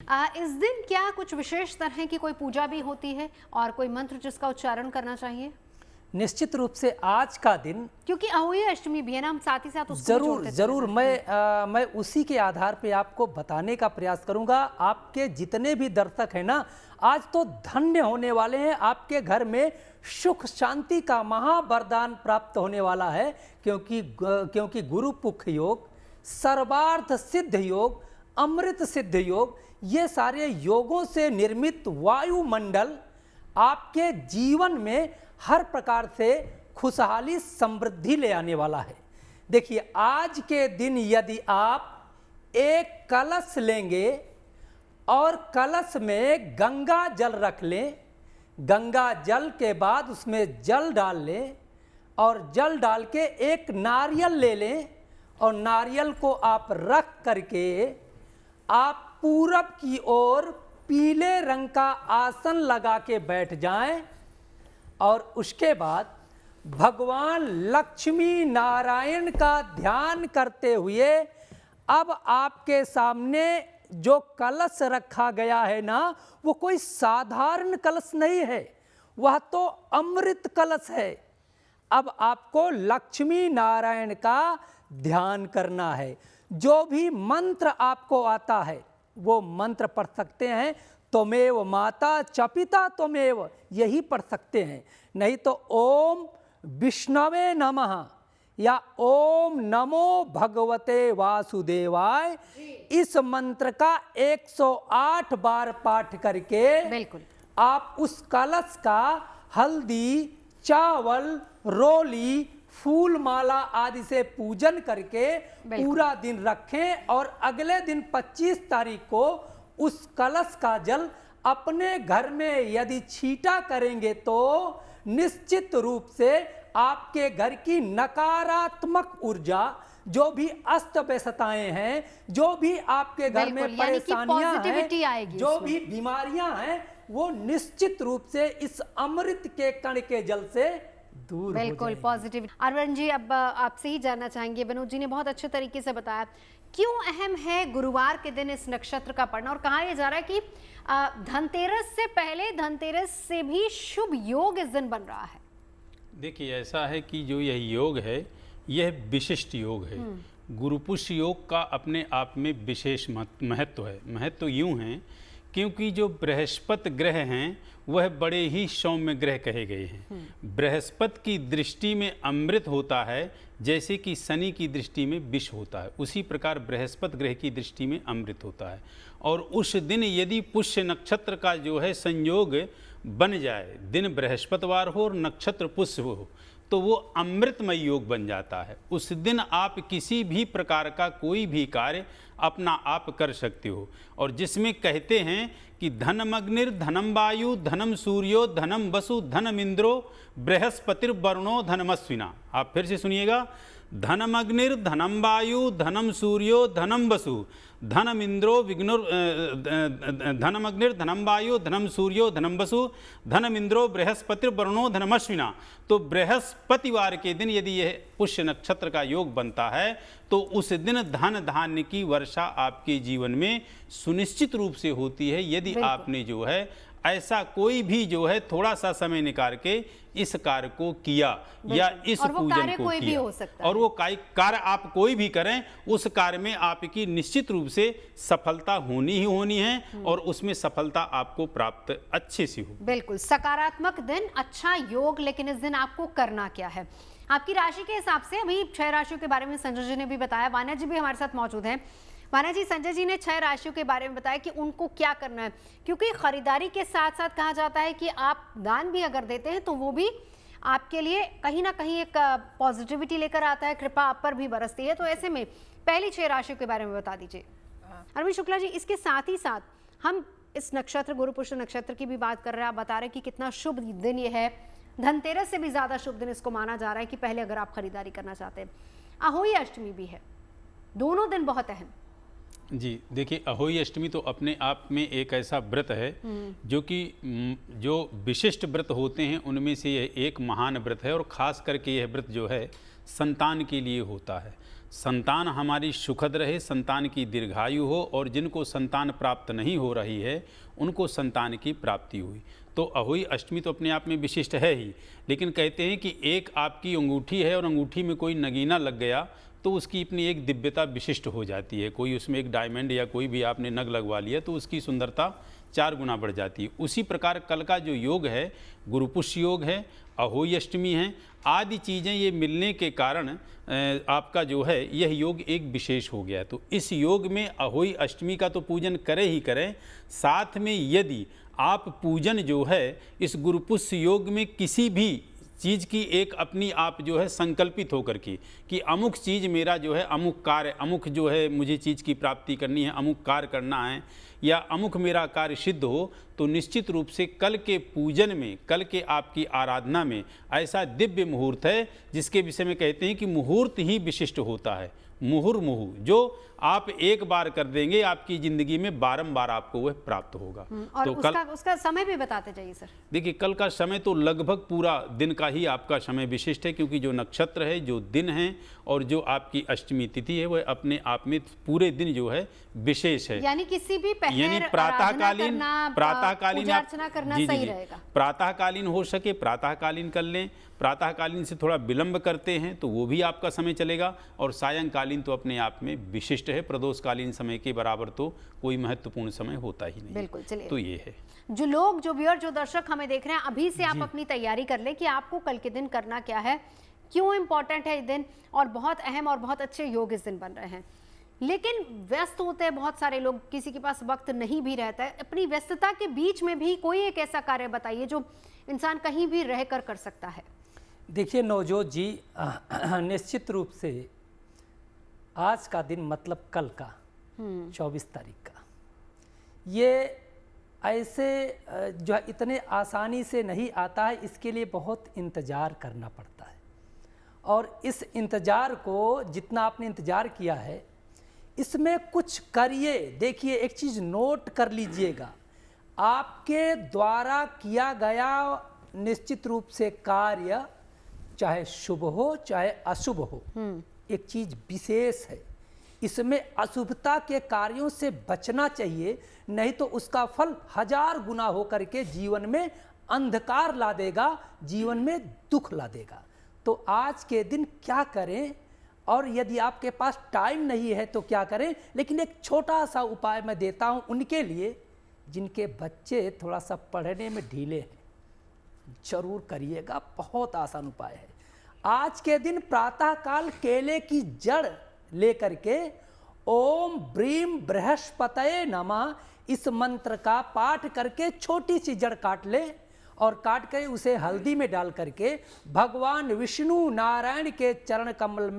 इस दिन क्या कुछ विशेष तरह की कोई पूजा भी होती है और कोई मंत्र जिसका उच्चारण करना चाहिए? निश्चित रूप से आज का दिन क्योंकि अहोई अष्टमी भी है ना, हम साथ ही साथ उसको भी जरूर जोड़ते जरूर चले जाएं। मैं उसी के आधार पे आपको बताने का प्रयास करूंगा। आपके जितने भी दर्शक हैं ना, आज तो धन्य होने वाले हैं। आपके घर में सुख शांति का महावरदान प्राप्त होने वाला है, क्योंकि गुरु पुख योग, सर्वार्थ सिद्ध योग, अमृत सिद्ध योग, ये सारे योगों से निर्मित वायुमंडल आपके जीवन में हर प्रकार से खुशहाली समृद्धि ले आने वाला है। देखिए, आज के दिन यदि आप एक कलश लेंगे और कलश में गंगा जल रख लें, गंगा जल के बाद उसमें जल डाल लें और जल डाल के एक नारियल ले लें और नारियल को आप रख करके आप पूरब की ओर पीले रंग का आसन लगा के बैठ जाएं और उसके बाद भगवान लक्ष्मी नारायण का ध्यान करते हुए अब आपके सामने जो कलश रखा गया है ना, वो कोई साधारण कलश नहीं है, वह तो अमृत कलश है। अब आपको लक्ष्मी नारायण का ध्यान करना है। जो भी मंत्र आपको आता है वो मंत्र पढ़ सकते हैं। त्वमेव माता च पिता त्वमेव, यही पढ़ सकते हैं। नहीं तो ओम विष्णवे नमः या ओम नमो भगवते वासुदेवाय, इस मंत्र का 108 बार पाठ करके बिल्कुल आप उस कलश का हल्दी, चावल, रोली, फूल माला आदि से पूजन करके पूरा दिन रखें और अगले दिन 25 तारीख को उस कलश का जल अपने घर में यदि छींटा करेंगे तो निश्चित रूप से आपके घर की नकारात्मक ऊर्जा, जो भी अस्त व्यस्तताएं हैं, जो भी आपके घर में परेशानियां हैं, जो भी बीमारियां हैं, वो निश्चित रूप से इस अमृत के कण के जल से दूर बिल्कुल पॉजिटिव। अरविंद जी, अब आपसे ही जानना चाहेंगे, विनोद जी ने बहुत अच्छे तरीके से बताया क्यों अहम है गुरुवार के दिन इस नक्षत्र का पढ़ना, और कहा यह जा रहा है कि धनतेरस से पहले, धनतेरस से भी शुभ योग इस दिन बन रहा है। देखिए, ऐसा है कि जो यह योग है यह विशिष्ट योग है। गुरुपुष्य योग का अपने आप में विशेष महत्व है। महत्व यूँ है क्योंकि जो बृहस्पति ग्रह हैं वह बड़े ही सौम्य ग्रह कहे गए हैं। बृहस्पति की दृष्टि में अमृत होता है जैसे कि शनि की दृष्टि में विष होता है, उसी प्रकार बृहस्पति ग्रह की दृष्टि में अमृत होता है। और उस दिन यदि पुष्य नक्षत्र का जो है संयोग बन जाए, दिन बृहस्पतिवार हो और नक्षत्र पुष्य हो, तो वो अमृतमय योग बन जाता है। उस दिन आप किसी भी प्रकार का कोई भी कार्य अपना आप कर सकते हो। और जिसमें कहते हैं कि धनमग्निर धनम वायु धनम सूर्यो धनम वसु धनम इंद्रो बृहस्पतिर्वरुणो धनमस्विना। आप फिर से सुनिएगा, धनमग्निर धनम वायु धनम सूर्यो धनम वसु धनम इंद्रो विघ्नुर धनमग्निर धनम वायु धनम सूर्यो धनम वसु धनम इंद्रो बृहस्पतिर्वरुणो धनमस्विना। तो बृहस्पतिवार के दिन यदि यह पुष्य नक्षत्र का योग बनता है तो उस दिन धन धान्य की वर्षा आपके जीवन में सुनिश्चित रूप से होती है, यदि आपने जो है ऐसा कोई भी जो है थोड़ा सा समय निकाल के इस कार्य को किया या इस पूजन को किया। और वो कार्य आप कोई भी करें, उस कार्य में आपकी निश्चित रूप से सफलता होनी ही होनी है और उसमें सफलता आपको प्राप्त अच्छे से हो। बिल्कुल सकारात्मक दिन, अच्छा योग। लेकिन इस दिन आपको करना क्या है? आपकी राशि के हिसाब से अभी 6 राशियों के बारे में संजय जी ने भी बताया, वान्या जी भी हमारे साथ मौजूद हैं। वान्या जी, संजय जी ने 6 राशियों के बारे में बताया कि उनको क्या करना है, क्योंकि खरीदारी के साथ साथ कहा जाता है कि आप दान भी अगर देते हैं तो वो भी आपके लिए कहीं ना कहीं एक पॉजिटिविटी लेकर आता है, कृपा आप पर भी बरसती है। तो ऐसे में पहली 6 राशियों के बारे में बता दीजिए। अरविंद शुक्ला जी, इसके साथ ही साथ हम इस नक्षत्र गुरुपुष्य नक्षत्र की भी बात कर रहे हैं। आप बता रहे हैं कि कितना शुभ दिन ये है, धनतेरस से भी ज्यादा शुभ दिन इसको माना जा रहा है कि पहले अगर आप खरीदारी करना चाहते हैं। अहोई अष्टमी भी है, दोनों दिन बहुत अहम। जी देखिए, अहोई अष्टमी तो अपने आप में एक ऐसा व्रत है जो कि जो विशिष्ट व्रत होते हैं उनमें से यह एक महान व्रत है। और ख़ास करके यह व्रत जो है संतान के लिए होता है। संतान हमारी सुखद रहे, संतान की दीर्घायु हो, और जिनको संतान प्राप्त नहीं हो रही है उनको संतान की प्राप्ति हुई। तो अहोई अष्टमी तो अपने आप में विशिष्ट है ही, लेकिन कहते हैं कि एक आपकी अंगूठी है और अंगूठी में कोई नगीना लग गया तो उसकी अपनी एक दिव्यता विशिष्ट हो जाती है। कोई उसमें एक डायमंड या कोई भी आपने नग लगवा लिया तो उसकी सुंदरता 4 गुना बढ़ जाती है। उसी प्रकार कल का जो योग है, गुरुपुष्य योग है, अहोई अष्टमी है, आदि चीज़ें ये मिलने के कारण आपका जो है यह योग एक विशेष हो गया। तो इस योग में अहोई अष्टमी का तो पूजन करें ही करें, साथ में यदि आप पूजन जो है इस गुरुपुष्य योग में किसी भी चीज़ की एक अपनी आप जो है संकल्पित होकर की कि अमुक चीज़ मेरा जो है अमुक कार्य, अमुक जो है मुझे चीज़ की प्राप्ति करनी है, अमुक कार्य करना है या अमुक मेरा कार्य सिद्ध हो, तो निश्चित रूप से कल के पूजन में, कल के आपकी आराधना में ऐसा दिव्य मुहूर्त है जिसके विषय में कहते हैं कि मुहूर्त ही विशिष्ट होता है। मुहुर्मुहु जो आप एक बार कर देंगे आपकी ज़िंदगी में बारंबार आपको वह प्राप्त होगा। और तो उसका समय भी बताते जाइए सर। देखिए कल का समय तो लगभग पूरा दिन का ही आपका समय विशिष्ट है, क्योंकि जो नक्षत्र है, जो दिन है और जो आपकी अष्टमी तिथि है वह अपने आप में पूरे दिन जो है विशेष है। यानी किसी भी पहर, यानी प्रातःकालीन पूजा अर्चना करना सही रहेगा। प्रातःकालीन हो सके प्रातःकालीन कर लें, प्रातःकालीन से थोड़ा विलंब करते हैं तो वो भी आपका समय चलेगा, और सायंकालीन तो अपने आप में विशिष्ट है। प्रदोषकालीन समय के बराबर तो कोई महत्वपूर्ण समय होता ही नहीं। बिल्कुल, चलिए तो ये है। जो लोग, जो व्यूअर, जो दर्शक हमें देख रहे हैं, अभी से आप अपनी तैयारी कर लें कि आपको कल के दिन करना क्या है, क्यों इम्पोर्टेंट है ये दिन, और बहुत अहम और बहुत अच्छे योग इस दिन बन रहे हैं। लेकिन व्यस्त होते हैं बहुत सारे लोग, किसी के पास वक्त नहीं भी रहता है। अपनी व्यस्तता के बीच में भी कोई एक ऐसा कार्य बताइए जो इंसान कहीं भी रहकर कर सकता है। देखिए नवजोत जी, निश्चित रूप से आज का दिन मतलब कल का 24 तारीख का, ये ऐसे जो है इतने आसानी से नहीं आता है। इसके लिए बहुत इंतज़ार करना पड़ता है, और इस इंतज़ार को जितना आपने इंतज़ार किया है इसमें कुछ करिए। देखिए एक चीज़ नोट कर लीजिएगा, आपके द्वारा किया गया निश्चित रूप से कार्य, चाहे शुभ हो चाहे अशुभ हो, एक चीज विशेष है, इसमें अशुभता के कार्यों से बचना चाहिए, नहीं तो उसका फल 1000 गुना होकर के जीवन में अंधकार ला देगा, जीवन में दुख ला देगा। तो आज के दिन क्या करें, और यदि आपके पास टाइम नहीं है तो क्या करें। लेकिन एक छोटा सा उपाय मैं देता हूं उनके लिए जिनके बच्चे थोड़ा सा पढ़ने में ढीले हैं, जरूर करिएगा, बहुत आसान उपाय है। आज के दिन प्रातःकाल केले की जड़ लेकर के ओम ब्रीम बृहस्पतये नमः इस मंत्र का पाठ करके छोटी सी जड़ काट ले, और काट कर उसे हल्दी में डाल करके भगवान विष्णु नारायण के चरण कमल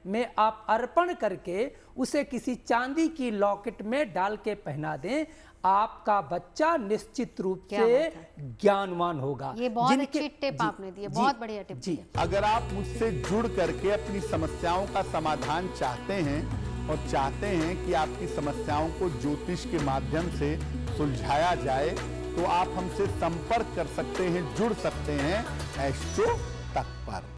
में आप अर्पण करके उसे किसी चांदी की लॉकेट में डाल के पहना दें। आपका बच्चा निश्चित रूप से ज्ञानवान होगा। ये बहुत अच्छी टिप आपने दी है, बहुत बढ़िया टिप दी है। अगर आप मुझसे जुड़ करके अपनी समस्याओं का समाधान चाहते हैं और चाहते हैं कि आपकी समस्याओं को ज्योतिष के माध्यम से सुलझाया जाए, तो आप हमसे संपर्क कर सकते हैं, जुड़ सकते हैं एस्ट्रो तक पर।